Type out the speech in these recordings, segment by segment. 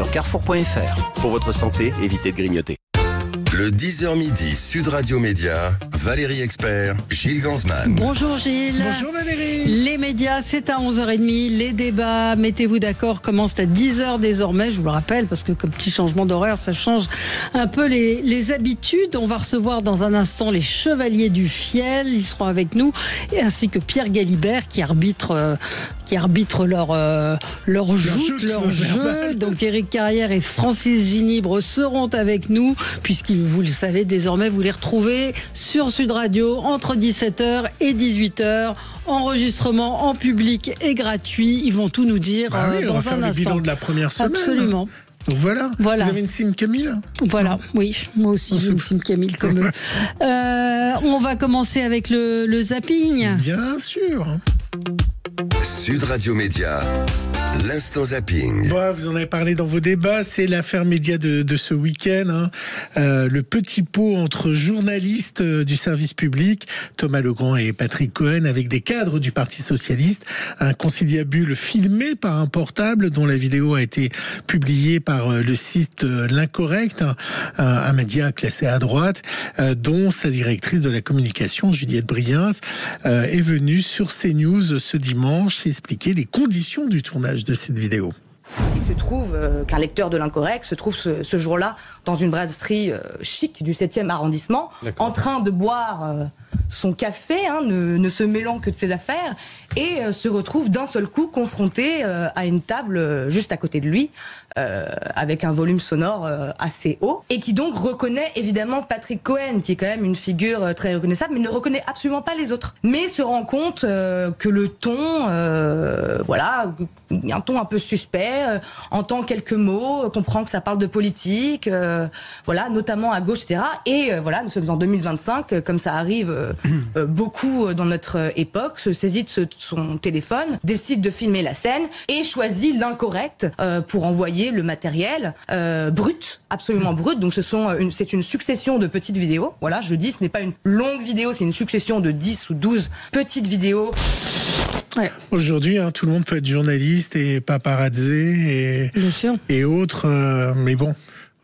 sur carrefour.fr. Pour votre santé, évitez de grignoter. Le 10h midi, Sud Radio Média, Valérie Expert, Gilles Gansman. Bonjour Gilles. Bonjour Valérie. Les médias, c'est à 11h30. Les débats, mettez-vous d'accord, commencent à 10h désormais. Je vous le rappelle, parce que comme petit changement d'horaire, ça change un peu les habitudes. On va recevoir dans un instant les Chevaliers du Fiel. Ils seront avec nous, ainsi que Pierre Galibert qui arbitre leur jeu. Donc Éric Carrière et Francis Ginibre seront avec nous, puisqu'ils, vous le savez désormais, vous les retrouvez sur Sud Radio entre 17h et 18h. Enregistrement en public et gratuit. Ils vont tout nous dire dans un instant. On va faire le bilan de la première semaine. Absolument. Donc voilà. Vous avez une Sim Camille ? Voilà, oui, moi aussi j'ai une Sim Camille comme eux. On va commencer avec le zapping. Bien sûr. Sud Radio Média, l'instant zapping. Bon, vous en avez parlé dans vos débats, c'est l'affaire média de ce week-end. Le petit pot entre journalistes du service public, Thomas Legrand et Patrick Cohen, avec des cadres du Parti Socialiste. Un conciliabule filmé par un portable dont la vidéo a été publiée par le site L'Incorrect, un média classé à droite, dont sa directrice de la communication, Juliette Briens, est venue sur CNews ce dimanche expliquer les conditions du tournage de cette vidéo. Il se trouve qu'un lecteur de l'Incorrect se trouve ce jour-là dans une brasserie chic du 7e arrondissement, en train de boire son café, ne se mêlant que de ses affaires, et se retrouve d'un seul coup confronté à une table juste à côté de lui, avec un volume sonore assez haut, et qui donc reconnaît évidemment Patrick Cohen, qui est quand même une figure très reconnaissable, mais ne reconnaît absolument pas les autres. Mais se rend compte que le ton, un ton un peu suspect, entend quelques mots, comprend que ça parle de politique, notamment à gauche, etc. Et nous sommes en 2025, comme ça arrive beaucoup dans notre époque, se saisit de son téléphone, décide de filmer la scène et choisit l'Incorrect pour envoyer le matériel brut, absolument brut. Donc c'est une succession de petites vidéos. Voilà, je dis, ce n'est pas une longue vidéo, c'est une succession de 10 ou 12 petites vidéos. Ouais. Aujourd'hui, tout le monde peut être journaliste et paparazzi et autres, mais bon,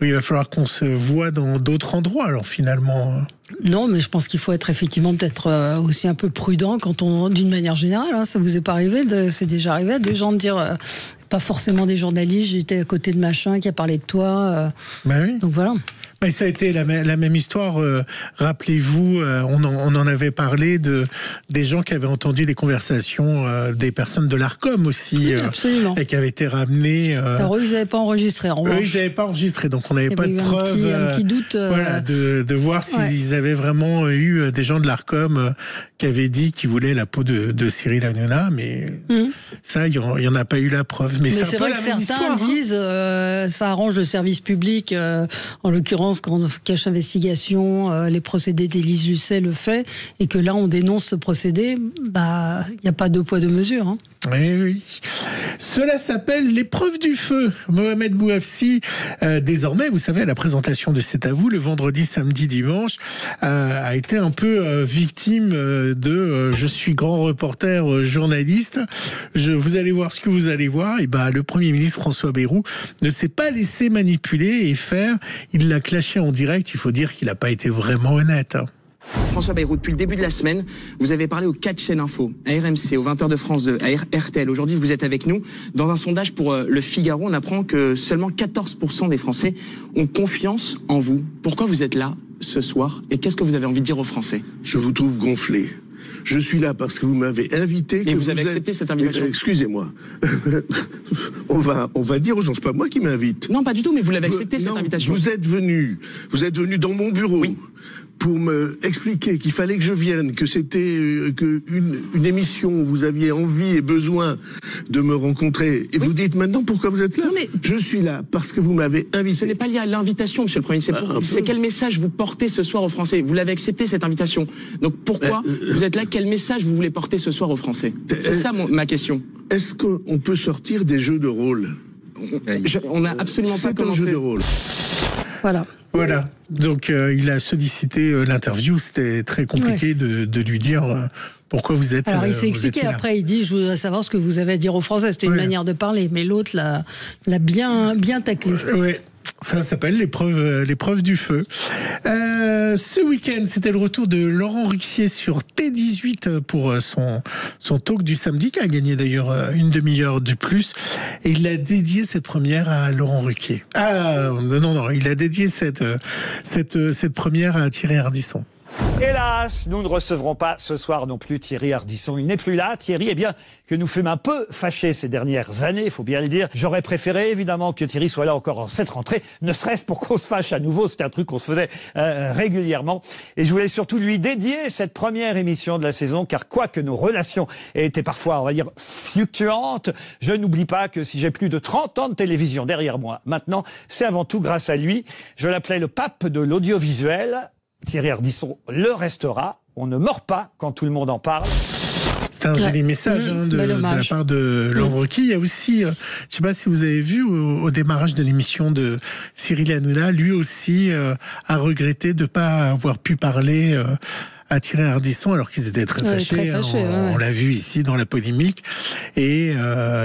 il va falloir qu'on se voit dans d'autres endroits, alors finalement. Non, mais je pense qu'il faut être effectivement peut-être aussi un peu prudent quand d'une manière générale, ça vous est pas arrivé, c'est déjà arrivé à des gens de dire, pas forcément des journalistes, j'étais à côté de machin qui a parlé de toi. Ben oui. Donc voilà. Mais ça a été la même histoire. Rappelez-vous, on en avait parlé des gens qui avaient entendu des conversations des personnes de l'Arcom aussi, absolument. Et qui avaient été ramenés. Alors eux, ils n'avaient pas enregistré. En revanche. Eux, ils n'avaient pas enregistré, donc on n'avait pas de preuve. Un petit doute. De voir s'ils avaient vraiment eu des gens de l'Arcom qui avaient dit qu'ils voulaient la peau de Cyril Hanouna, mais ça, il y en a pas eu la preuve. Mais c'est vrai que certains disent ça arrange le service public, en l'occurrence quand Cache Investigation, les procédés d'Élise Lucet le fait, et que là on dénonce ce procédé, il n'y a pas deux poids deux mesures. Oui. Cela s'appelle l'épreuve du feu. Mohamed Bouafsi, désormais, vous savez, à la présentation de C'est à vous, le vendredi, samedi, dimanche, a été un peu victime de je suis grand reporter journaliste. Vous allez voir ce que vous allez voir. Et le Premier ministre François Bayrou ne s'est pas laissé manipuler et faire. Il l'a clashé en direct. Il faut dire qu'il n'a pas été vraiment honnête. François Bayrou, depuis le début de la semaine, vous avez parlé aux 4 chaînes info, à RMC, aux 20h de France 2, à RTL. Aujourd'hui, vous êtes avec nous. Dans un sondage pour Le Figaro, on apprend que seulement 14% des Français ont confiance en vous. Pourquoi vous êtes là ce soir et qu'est-ce que vous avez envie de dire aux Français ? Je vous trouve gonflé. Je suis là parce que vous m'avez invité. Et vous avez accepté cette invitation ? Excusez-moi. on va dire aux gens, c'est pas moi qui m'invite. Non, pas du tout, mais vous l'avez accepté cette invitation. Vous êtes venu dans mon bureau. Oui. Pour me expliquer qu'il fallait que je vienne, que c'était une émission où vous aviez envie et besoin de me rencontrer. Et vous dites maintenant pourquoi vous êtes là ? Non, mais je suis là parce que vous m'avez invité. Ce n'est pas lié à l'invitation, monsieur le Premier ministre. C'est quel message vous portez ce soir aux Français ? Vous l'avez accepté cette invitation. Donc pourquoi vous êtes là ? Quel message vous voulez porter ce soir aux Français ? C'est ça ma question. Est-ce qu'on peut sortir des jeux de rôle ? On n'a absolument pas commencé. C'est un jeu de rôle. Voilà. Donc il a sollicité l'interview. C'était très compliqué de lui dire pourquoi vous êtes. Alors il s'est vous expliqué étiez là. après, il dit je voudrais savoir ce que vous avez à dire aux Français. C'était une manière de parler, mais l'autre l'a bien taclé. Oui. Ça s'appelle l'épreuve du feu. Ce week-end, c'était le retour de Laurent Ruquier sur T18 pour son talk du samedi, qui a gagné d'ailleurs une demi-heure de plus. Et il a dédié cette première à Laurent Ruquier. Non, il a dédié cette première à Thierry Ardisson. Hélas, nous ne recevrons pas ce soir non plus Thierry Ardisson. Il n'est plus là. Thierry, que nous fûmes un peu fâchés ces dernières années, il faut bien le dire. J'aurais préféré, évidemment, que Thierry soit là encore en cette rentrée, ne serait-ce pour qu'on se fâche à nouveau. C'était un truc qu'on se faisait régulièrement. Et je voulais surtout lui dédier cette première émission de la saison, car quoique nos relations aient été parfois, on va dire, fluctuantes, je n'oublie pas que si j'ai plus de 30 ans de télévision derrière moi, maintenant, c'est avant tout grâce à lui. Je l'appelais le pape de l'audiovisuel. Thierry Ardisson le restera. On ne mord pas quand tout le monde en parle. C'est un joli message de la part de Laurent Ruquier. Il y a aussi, je ne sais pas si vous avez vu au démarrage de l'émission de Cyril Hanouna, lui aussi a regretté de ne pas avoir pu parler à Thierry Ardisson alors qu'ils étaient très fâchés. On l'a vu ici dans la polémique. Et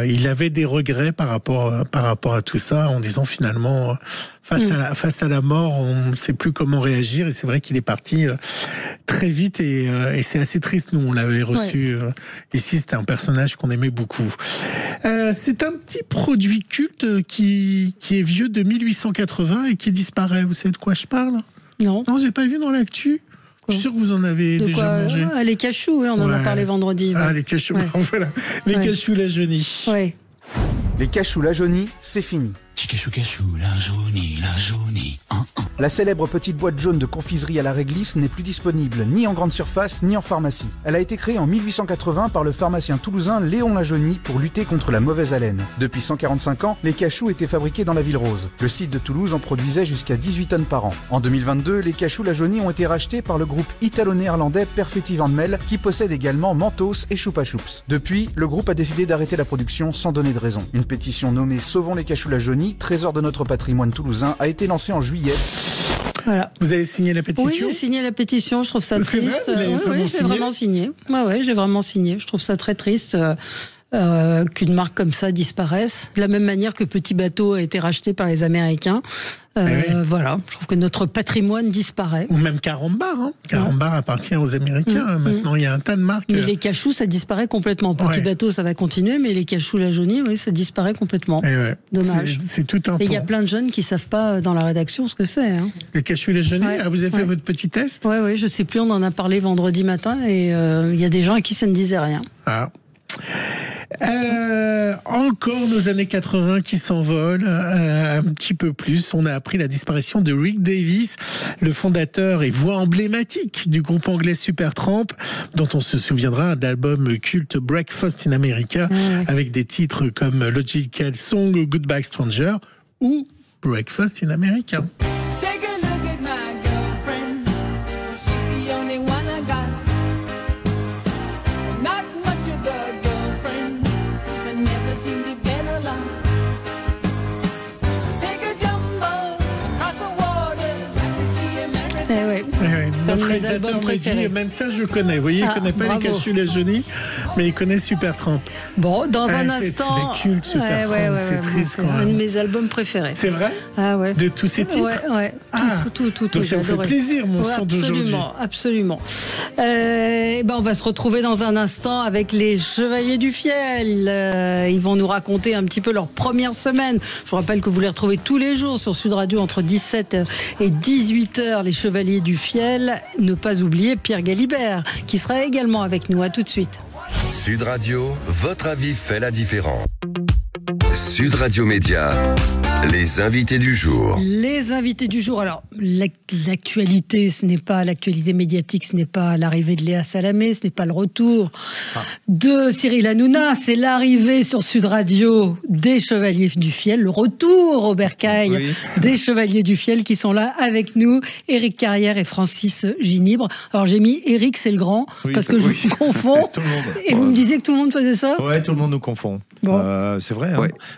il avait des regrets par rapport à tout ça, en disant finalement, face à la mort, on ne sait plus comment réagir. Et c'est vrai qu'il est parti très vite et c'est assez triste. Nous, on l'avait reçu ici. C'était un personnage qu'on aimait beaucoup. C'est un petit produit culte qui est vieux de 1880 et qui disparaît. Vous savez de quoi je parle? Non. Non, j'ai pas vu dans l'actu. Je suis sûr que vous en avez déjà mangé. Les cachous, on en a parlé vendredi. Les cachous, voilà. Les cachous la jaunie. Ouais. Les cachous la jaunie, c'est fini. Cachou, la jaunie. La célèbre petite boîte jaune de confiserie à la réglisse n'est plus disponible ni en grande surface ni en pharmacie. Elle a été créée en 1880 par le pharmacien toulousain Léon Lajaunie pour lutter contre la mauvaise haleine. Depuis 145 ans, les cachous étaient fabriqués dans la ville rose. Le site de Toulouse en produisait jusqu'à 18 tonnes par an. En 2022, les cachous Lajaunie ont été rachetés par le groupe italo-néerlandais Perfetti Van Mel qui possède également Mentos et Chupa Chups. Depuis, le groupe a décidé d'arrêter la production sans donner de raison. Une pétition nommée Sauvons les cachous Lajaunie, trésor de notre patrimoine toulousain, a été lancée en juillet. Voilà. Vous avez signé la pétition? Oui, j'ai signé la pétition. Je trouve ça triste. Oui, j'ai vraiment signé. Ouais, j'ai vraiment signé. Je trouve ça très triste qu'une marque comme ça disparaisse. De la même manière que Petit Bateau a été racheté par les Américains. Voilà, je trouve que notre patrimoine disparaît. Ou même Carambar. Carambar appartient aux Américains. Maintenant, il y a un tas de marques. Mais les cachous, ça disparaît complètement. Petit Bateau, ça va continuer, mais les cachous la jaunie, ça disparaît complètement. Dommage. C'est tout un Et il y a plein de jeunes qui ne savent pas dans la rédaction ce que c'est. Les cachous la jaunie, vous avez fait votre petit test? Oui, je ne sais plus, on en a parlé vendredi matin et il y a des gens à qui ça ne disait rien. Encore nos années 80 qui s'envolent un petit peu plus. On a appris la disparition de Rick Davies, le fondateur et voix emblématique du groupe anglais Supertramp, dont on se souviendra d'album culte Breakfast in America, avec des titres comme Logical Song, Goodbye Stranger ou Breakfast in America. Notre réalisateur m'a dit, même ça je connais. Vous voyez, il ne connaît pas les cachous la jaunie, mais il connaît Supertramp. Bon, dans un instant. C'est des cultes Supertramp, c'est triste quand même. Un de mes albums préférés. C'est vrai? De tous ces titres? Tout. Donc ça vous fait plaisir, mon son d'aujourd'hui. Absolument. On va se retrouver dans un instant avec les Chevaliers du Fiel. Ils vont nous raconter un petit peu leur première semaine. Je vous rappelle que vous les retrouvez tous les jours sur Sud Radio entre 17 et 18h, les Chevaliers du Fiel. Ne pas oublier Pierre Galibert, qui sera également avec nous. À tout de suite. Sud Radio, votre avis fait la différence. Sud Radio Média, les invités du jour. Les invités du jour. Alors, l'actualité, ce n'est pas l'actualité médiatique, ce n'est pas l'arrivée de Léa Salamé, ce n'est pas le retour de Cyril Hanouna, c'est l'arrivée sur Sud Radio des Chevaliers du Fiel, le retour au bercail des Chevaliers du Fiel qui sont là avec nous, Éric Carrière et Francis Ginibre. Alors, j'ai mis Éric, c'est le grand, parce que je vous confonds. Et vous me disiez que tout le monde faisait ça? Ouais, tout le monde nous confond. Bon. C'est vrai,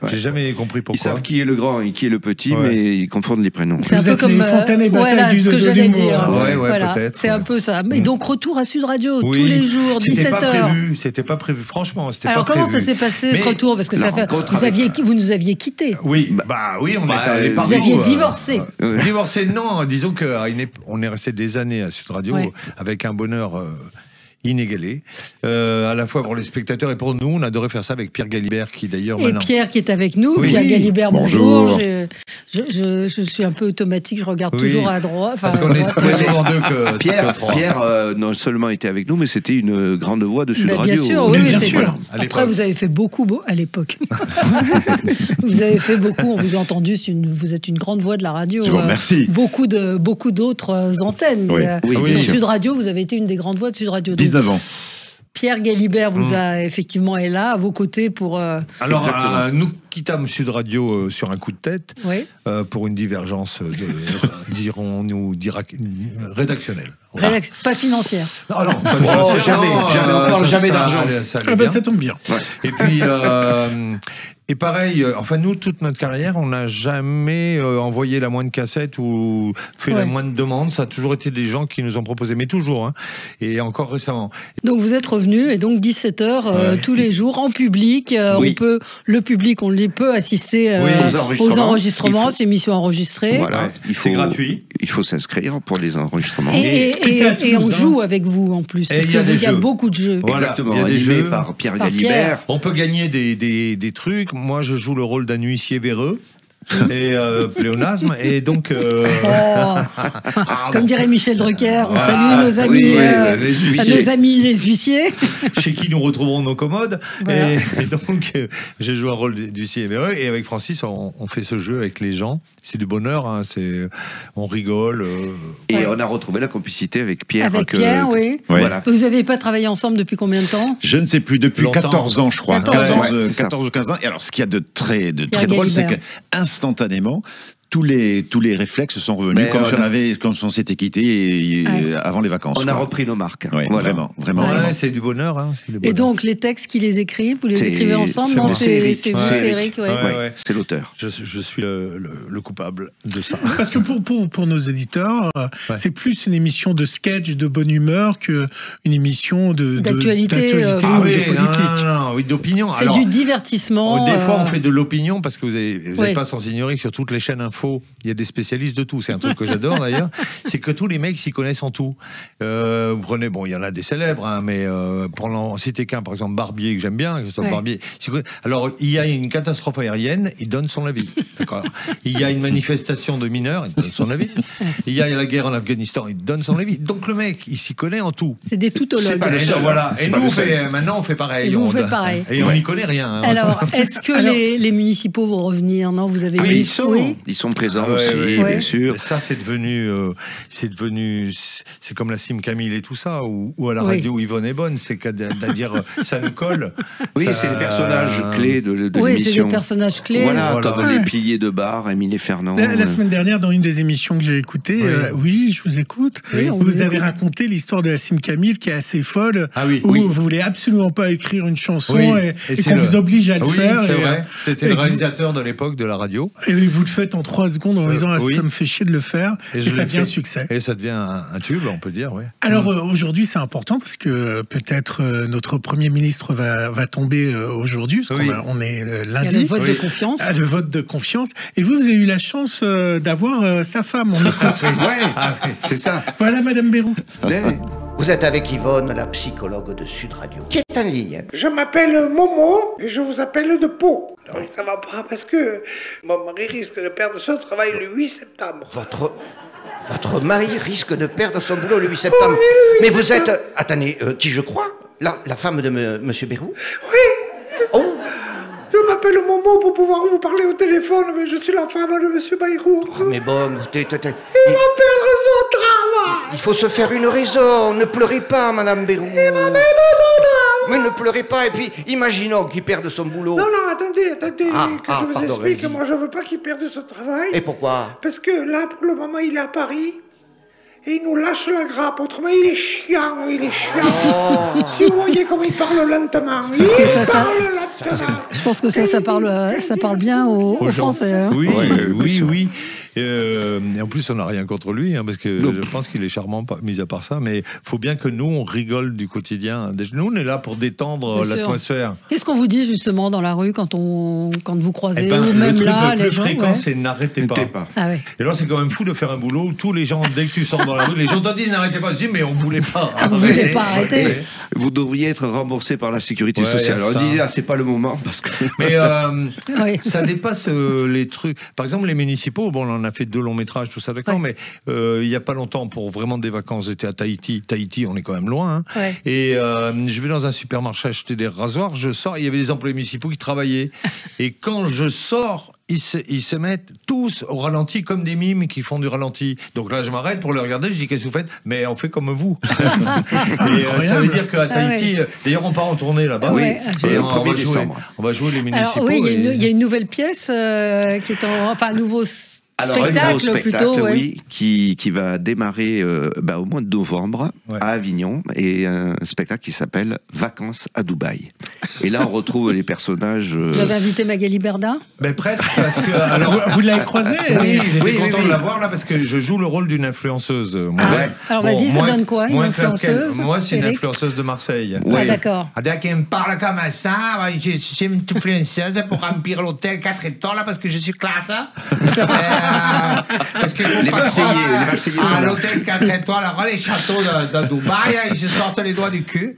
j'ai jamais compris pourquoi. Ils savent qui est le grand grand et qui est le petit, mais ils confondent les prénoms. C'est un peu comme Fontaine voilà ce que j'allais dire. Voilà, peut-être. C'est un peu ça. Mais donc retour à Sud Radio tous les jours, 17h. C'était pas prévu, franchement. Alors comment ça s'est passé ce retour? Parce que vous nous aviez quittés. Oui, on était allés partout. Vous aviez divorcé. Divorcé, non. Disons qu'on est resté des années à Sud Radio avec un bonheur inégalé, à la fois pour les spectateurs et pour nous. On adorait faire ça avec Pierre Galibert, qui d'ailleurs et maintenant... Pierre qui est avec nous. Oui. Pierre Galibert, bonjour. Je suis un peu automatique, je regarde toujours à droite. Parce qu'on est plus souvent deux que trois. Pierre non seulement était avec nous, mais c'était une grande voix de Sud Radio. Bien sûr, oui, bien sûr. Après, vous avez fait beaucoup à l'époque. Vous avez fait beaucoup, on vous a entendu, vous êtes une grande voix de la radio. Je vous remercie. Beaucoup d'autres antennes. Sur Sud Radio, vous avez été une des grandes voix de Sud Radio. 19 ans. Pierre Galibert est là, à vos côtés pour... Alors, nous quittâmes Sud Radio sur un coup de tête, pour une divergence, dirons-nous, rédactionnelle. Voilà. Pas financière. Non, pas financière. Jamais, on parle jamais d'argent. Ça tombe bien. Et puis... Et pareil, nous, toute notre carrière, on n'a jamais envoyé la moindre cassette ou fait la moindre demande. Ça a toujours été des gens qui nous ont proposé, mais toujours, et encore récemment. Donc vous êtes revenu, et donc 17h tous les jours, en public. Le public, on le dit, peut assister aux enregistrements, c'est une émission enregistrée. Voilà, c'est gratuit. Il faut s'inscrire pour les enregistrements. Et on joue avec vous, en plus, parce qu'il y a beaucoup de jeux. Voilà, exactement, animé par Pierre Galibert. On peut gagner des trucs. Moi, je joue le rôle d'un huissier véreux. Et pléonasme, et donc comme dirait Michel Drucker, on salue nos amis les huissiers chez qui nous retrouvons nos commodes. Et donc j'ai joué un rôle d'huissier véreux, et avec Francis on fait ce jeu avec les gens. C'est du bonheur, on rigole, et on a retrouvé la complicité avec Pierre. Oui. Voilà. Vous n'avez pas travaillé ensemble depuis combien de temps? Je ne sais plus, depuis 14 ans, je crois. 14 ou 15 ans. Et alors, ce qu'il y a de très drôle, c'est que instantanément, tous les réflexes sont revenus comme si on s'était quitté avant les vacances. On a repris nos marques. Ouais, vraiment. C'est du bonheur. Et donc les textes qui les écrivent, vous les écrivez ensemble? Non, c'est vous, c'est Eric. C'est l'auteur. Je suis le coupable de ça. Parce que pour nos éditeurs, c'est plus une émission de sketch, de bonne humeur, qu'une émission d'actualité ou de politique. Oui, d'opinion. C'est du divertissement. Des fois, on fait de l'opinion, parce que vous n'êtes pas sans ignorer que sur toutes les chaînes info, il y a des spécialistes de tout. C'est un truc que j'adore d'ailleurs. C'est que tous les mecs s'y connaissent en tout. Vous prenez, il y en a des célèbres, mais pour en citer qu'un, par exemple Barbier, que j'aime bien, Christophe Barbier. Alors, il y a une catastrophe aérienne, il donne son avis. D'accord. Il y a une manifestation de mineurs, il donne son avis. Il y a la guerre en Afghanistan, il donne son avis. Donc le mec, il s'y connaît en tout. C'est des toutologues. Et nous, maintenant, on fait pareil. Et vous faites pareil. Et on n'y connaît rien. Alors, est-ce que les municipaux vont revenir? Non, vous avez ils sont présents aussi, bien sûr. Ça, c'est comme la Sim Camille et tout ça, ou à la radio Yvonne est bonne, c'est-à-dire ça nous colle. Oui, c'est les personnages clés de l'émission. Oui, c'est des personnages clés. Voilà, comme les piliers de bar, Émile et Fernand. La semaine dernière, dans une des émissions que j'ai écoutées, je vous écoute, vous avez raconté l'histoire de la Sim Camille qui est assez folle, où vous voulez absolument pas écrire une chanson et qu'on vous oblige à le faire. C'est vrai. C'était le réalisateur de l'époque de la radio. Et vous le faites en 3 secondes en disant ça me fait chier de le faire, et ça devient un succès. Et ça devient un tube, on peut dire, oui. Alors aujourd'hui, c'est important parce que peut-être notre Premier ministre va tomber aujourd'hui, parce qu'on est lundi. Il y a le vote de confiance. Le vote de confiance. Et vous avez eu la chance d'avoir sa femme. On écoute. C'est ça. Voilà, Madame Bérou. Vous êtes avec Yvonne, la psychologue de Sud Radio, qui est en ligne. Je m'appelle Momo et je vous appelle de Pau. Donc ça va pas parce que mon mari risque de perdre son travail le 8 septembre. Votre mari risque de perdre son boulot le 8 septembre. Oui. Mais vous êtes... Attendez, qui je crois? La femme de Monsieur Bérou? Oui. Oh. Je m'appelle Momo pour pouvoir vous parler au téléphone, mais je suis la femme de Monsieur Bayrou. Oh, mais bon, il va perdre son travail. Il faut se faire une raison. Ne pleurez pas, Madame Bérou. Il va perdre son travail. Mais ne pleurez pas, et puis imaginons qu'il perde son boulot. Non, attendez, que je vous explique. Moi, je veux pas qu'il perde son travail. Et pourquoi? Parce que là, pour le moment, il est à Paris. et il nous lâche la grappe. Autrement, il est chiant. Si vous voyez comme il parle lentement. Je pense que ça parle bien aux Français. Hein. Oui. Et en plus, on n'a rien contre lui, parce que je pense qu'il est charmant, mis à part ça. Mais il faut bien que nous, on rigole du quotidien. Nous, on est là pour détendre l'atmosphère. Qu'est-ce qu'on vous dit justement dans la rue quand vous croisez ou le même truc là, le plus fréquent, c'est n'arrêtez pas. Ah ouais. Et alors, c'est quand même fou de faire un boulot où tous les gens, dès que tu sors dans la rue, les gens te disent n'arrêtez pas. Je dis mais on ne voulait pas. Vous ne voulez pas arrêter. Vous devriez être remboursé par la sécurité sociale. Alors, on dit c'est pas le moment parce que. Mais ça dépasse les trucs. Par exemple, les municipaux. Bon, on en a fait 2 longs métrages. Tout ça, d'accord, mais il n'y a pas longtemps, pour vraiment des vacances, j'étais à Tahiti. Tahiti, on est quand même loin. Et je vais dans un supermarché acheter des rasoirs, je sors, il y avait des employés municipaux qui travaillaient. Et quand je sors, ils se mettent tous au ralenti comme des mimes qui font du ralenti. Donc là, je m'arrête pour le regarder, je dis qu'est-ce que vous faites? Mais on fait comme vous. Et ça veut dire qu'à Tahiti, d'ailleurs, on part en tournée là-bas. Et on va jouer les municipaux. Alors, oui, il y a une nouvelle pièce qui est un nouveau un nouveau spectacle, qui va démarrer au mois de novembre à Avignon, et un spectacle qui s'appelle Vacances à Dubaï. Et là, on retrouve les personnages. Vous avez invité Magali Berda? Presque, parce que alors, vous l'avez croisée? Oui, j'étais content de la voir là parce que je joue le rôle d'une influenceuse. Alors vas-y, ça donne quoi, une influenceuse? Moi, c'est une influenceuse de Marseille. Ah d'accord. Dès qu'elle me parle comme ça, je suis une influenceuse pour remplir l'hôtel 4 étoiles là parce que je suis classe. Parce que les Marseillais sont là. L'hôtel 4 étoiles, alors les châteaux de Dubaï, ils se sortent les doigts du cul.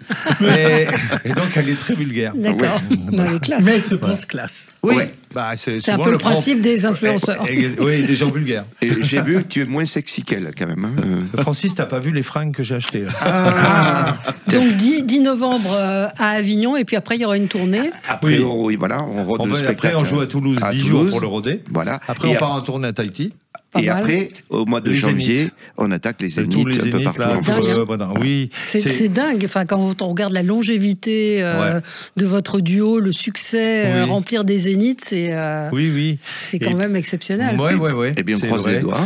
Et donc, elle est très vulgaire. D'accord. Mais elle se pense classe. Oui. C'est un peu le principe des influenceurs. Oui, des gens vulgaires. Et j'ai vu que tu es moins sexy qu'elle, quand même. Francis, t'as pas vu les fringues que j'ai achetées là. Donc 10 novembre à Avignon, et puis après il y aura une tournée. Après, on rôde le spectacle. Après, on joue à Toulouse 10 jours pour le rôder. Voilà. Après, on part en tournée à Tahiti. Et après, au mois de janvier, on attaque les Zéniths un peu partout en France. Oui, c'est dingue. Enfin, quand on regarde la longévité de votre duo, le succès, remplir des Zéniths, c'est quand même exceptionnel. Oui. Et bien, on croise les doigts.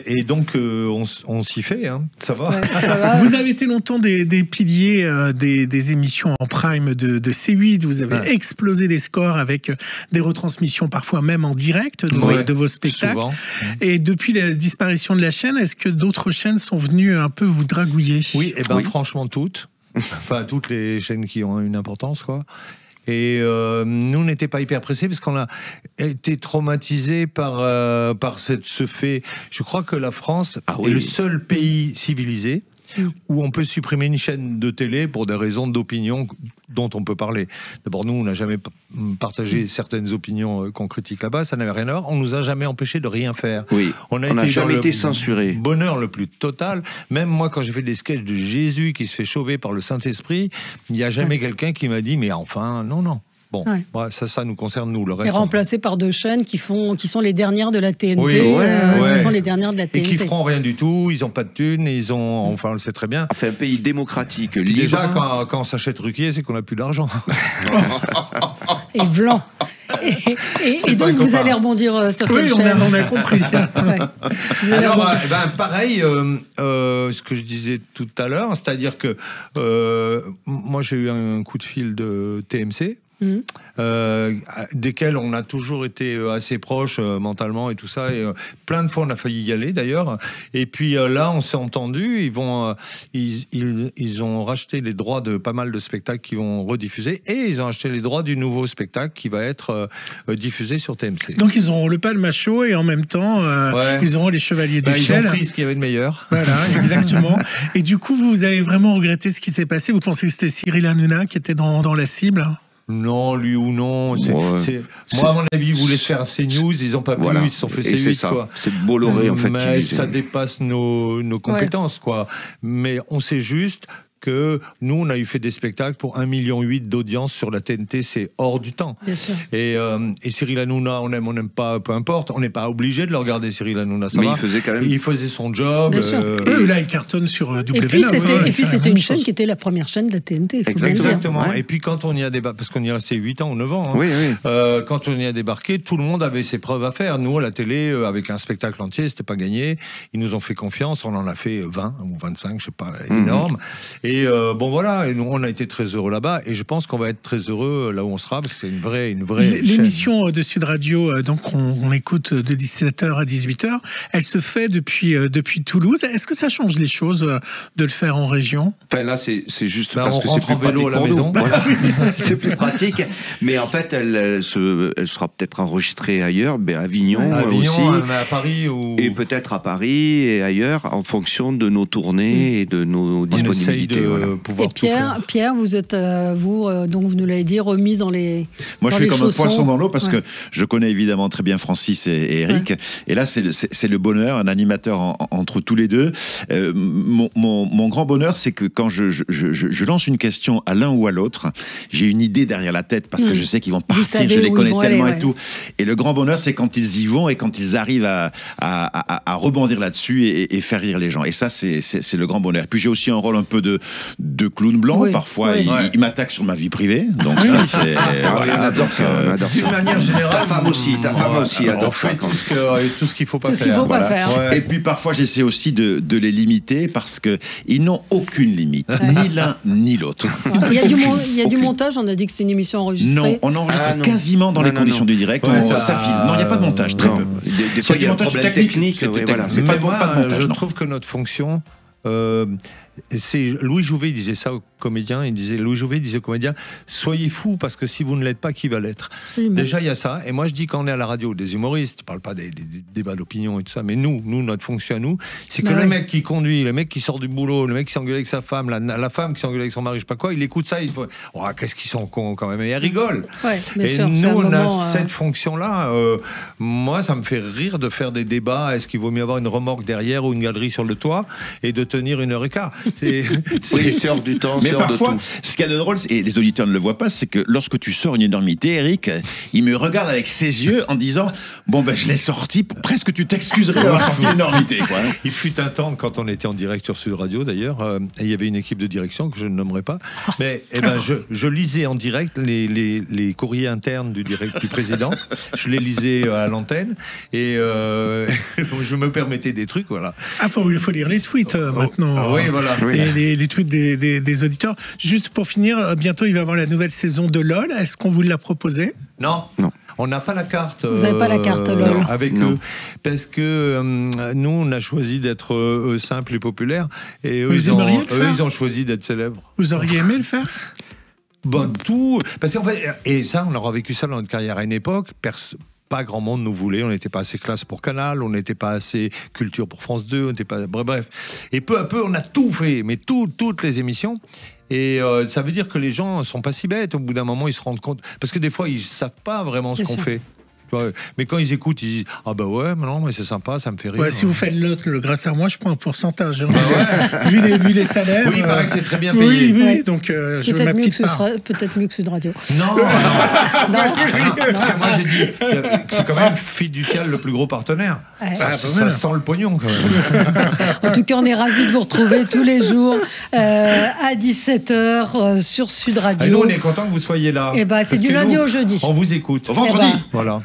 Et donc, on s'y fait. Ça va. Ça va. Vous avez été longtemps des piliers des émissions en prime de C8. Vous avez explosé des scores avec des retransmissions parfois même en direct de vos spectacles. Souvent. Et depuis la disparition de la chaîne, est-ce que d'autres chaînes sont venues un peu vous dragouiller? Oui, franchement toutes. Enfin, toutes les chaînes qui ont une importance, quoi. Et nous, on n'était pas hyper pressés parce qu'on a été traumatisés par ce fait. Je crois que la France est le seul pays civilisé où on peut supprimer une chaîne de télé pour des raisons d'opinion dont on peut parler. D'abord, nous, on n'a jamais partagé certaines opinions qu'on critique là-bas, ça n'avait rien à voir. On nous a jamais empêché de rien faire. Oui, on n'a jamais été censuré. Bonheur le plus total. Même moi, quand j'ai fait des sketchs de Jésus qui se fait chauver par le Saint-Esprit, il n'y a jamais quelqu'un qui m'a dit, mais enfin, non. Bon, ça nous concerne, nous. Le reste, et remplacé par 2 chaînes qui sont les dernières de la TNT. Qui sont les dernières de la TNT. Et qui feront rien du tout, ils n'ont pas de thunes, enfin, on le sait très bien. C'est un pays démocratique, libre. Déjà, quand on s'achète Ruquier, c'est qu'on n'a plus d'argent. Et Vlan. Et donc, vous allez rebondir sur quelle chaîne? On a compris. Alors, pareil, ce que je disais tout à l'heure, c'est-à-dire que moi, j'ai eu un coup de fil de TMC. Desquels on a toujours été assez proches mentalement et tout ça, et plein de fois on a failli y aller d'ailleurs, et puis là on s'est entendu, ils ont racheté les droits de pas mal de spectacles qui vont rediffuser, et ils ont acheté les droits du nouveau spectacle qui va être diffusé sur TMC. Donc ils auront le Palma Show et en même temps ils auront les Chevaliers d'Échelle. Ils ont pris ce qu'il y avait de meilleur. Voilà, exactement. Et du coup vous avez vraiment regretté ce qui s'est passé? Vous pensez que c'était Cyril Hanouna qui était dans la cible? Non, lui ou non. Moi, à mon avis, ils voulaient se faire CNews, ils n'ont pas pu, ils se sont fait C8. Quoi. C'est Bolloré, en fait. Mais ça dépasse nos compétences, quoi. Mais on sait juste que nous, on a eu fait des spectacles pour 1,8 million d'audience sur la TNT, c'est hors du temps. Bien sûr. Et Cyril Hanouna, on n'aime pas, peu importe, on n'est pas obligé de le regarder, Cyril Hanouna, ça mais va. il faisait quand même. Il faisait son job. Là, il cartonne sur W9. Et puis c'était une chaîne qui était la première chaîne de la TNT. Exactement. Ouais. Et puis quand on y a débarqué, parce qu'on y est resté 8 ans ou 9 ans, hein, oui. quand on y a débarqué, tout le monde avait ses preuves à faire. Nous, à la télé, avec un spectacle entier, c'était pas gagné. Ils nous ont fait confiance, on en a fait 20 ou 25, je sais pas, énorme. Et bon voilà, et nous, on a été très heureux là-bas, et je pense qu'on va être très heureux là où on sera, parce que c'est une vraie L'émission de Sud Radio, donc on écoute de 17h à 18h, elle se fait depuis Toulouse. Est-ce que ça change les choses de le faire en région? Enfin là, c'est juste parce que c'est plus en vélo pratique à la maison. Voilà. C'est plus pratique. Mais en fait, elle sera peut-être enregistrée ailleurs, à Avignon aussi. À Paris et peut-être à Paris et ailleurs, en fonction de nos tournées et de nos disponibilités. Et Pierre, vous êtes donc vous nous l'avez dit, remis dans les. Moi, je suis comme chaussons. un poisson dans l'eau parce que je connais évidemment très bien Francis et Eric. Ouais. Et là, c'est le bonheur, un animateur entre tous les deux. Mon grand bonheur, c'est que quand je lance une question à l'un ou à l'autre, j'ai une idée derrière la tête parce que je sais qu'ils vont partir, je les connais tellement et tout. Et le grand bonheur, c'est quand ils y vont et quand ils arrivent à rebondir là-dessus et faire rire les gens. Et ça, c'est le grand bonheur. Puis j'ai aussi un rôle un peu de clown blanc. Parfois, il m'attaque sur ma vie privée. Donc ça, c'est... on adore ça. D'une manière générale... Ta femme aussi adore ça. Tout ce qu'il faut pas tout faire. Ce qu'il faut pas faire. Ouais. Et puis parfois, j'essaie aussi de les limiter parce qu'ils n'ont aucune limite. Ni l'un, ni l'autre. Il y a du montage, on a dit que c'était une émission enregistrée. Non, on enregistre quasiment dans les conditions du direct. Ça filme. Non, il n'y a pas de montage, très peu. Des fois, il y a un problème technique. C'est pas de montage. Je trouve que notre fonction... c'est Louis Jouvet disait ça aux comédiens, Louis Jouvet disait aux comédiens, soyez fous parce que si vous ne l'êtes pas, qui va l'être? Déjà il y a ça, et moi je dis quand on est à la radio, des humoristes, je parle pas des débats d'opinion et tout ça, mais nous notre fonction à nous, c'est que le mec qui conduit, le mec qui sort du boulot, le mec qui s'engueule avec sa femme, la femme qui s'engueule avec son mari, je sais pas quoi, il écoute ça, il faut, qu'est-ce qu'ils sont cons quand même, et il rigole. Et sûr, nous on a cette fonction là, moi ça me fait rire de faire des débats, est-ce qu'il vaut mieux avoir une remorque derrière ou une galerie sur le toit, et de tenir 1h15. C'est hors du temps, mais parfois, ce qu'il y a de drôle, et les auditeurs ne le voient pas, c'est que lorsque tu sors une énormité, Eric, il me regarde avec ses yeux en disant je l'ai sorti, presque tu t'excuserais d'avoir sorti l'énormité, quoi. Il fut un temps, quand on était en direct sur Sud Radio d'ailleurs, il y avait une équipe de direction que je ne nommerai pas, mais je lisais en direct les courriers internes du président, je les lisais à l'antenne, et je me permettais des trucs, voilà. Il faut lire les tweets maintenant. Oui, voilà. Et les tweets des auditeurs. Juste pour finir, bientôt il va y avoir la nouvelle saison de LOL. Est-ce qu'on vous l'a proposé? Non. On n'a pas la carte. Vous n'avez pas la carte LOL avec eux, parce que nous on a choisi d'être simples et populaires, et eux ils ont choisi d'être célèbres. Vous auriez aimé le faire? Tout, parce qu'en fait, et ça on aura vécu ça dans notre carrière à une époque. Pas grand monde nous voulait, on n'était pas assez classe pour Canal, on n'était pas assez culture pour France 2, on n'était pas... Bref. Et peu à peu, on a tout fait, mais toutes les émissions. Et ça veut dire que les gens sont pas si bêtes. Au bout d'un moment, ils se rendent compte. Parce que des fois, ils savent pas vraiment ce qu'on fait. Mais quand ils écoutent, ils disent mais c'est sympa, ça me fait rire. Si vous faites le grâce à moi, je prends un pourcentage. Vu les salaires. Oui, il paraît que c'est très bien payé. Oui, donc je veux ma petite part. Peut-être mieux que Sud Radio. Non. Parce que moi j'ai dit que c'est quand même Fiducial le plus gros partenaire. Ça sent le pognon quand même. En tout cas, on est ravis de vous retrouver tous les jours à 17h sur Sud Radio. Et nous, on est content que vous soyez là. Et c'est du lundi au jeudi. On vous écoute. Au vendredi. Voilà.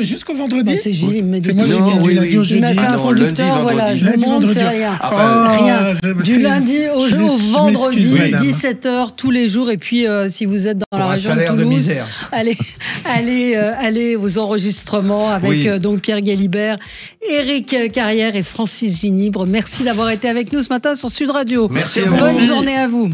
Jusqu'au vendredi? C'est Gilles, il m'a dit. Du lundi au jeudi. Il m'a fait un conducteur, voilà, je vous montre, c'est rien. Rien. Du lundi au vendredi, 17h tous les jours. Et puis, si vous êtes dans la région de Toulouse, allez aux enregistrements avec donc Pierre Galibert, Éric Carrière et Francis Ginibre. Merci d'avoir été avec nous ce matin sur Sud Radio. Merci à vous. Bonne journée à vous.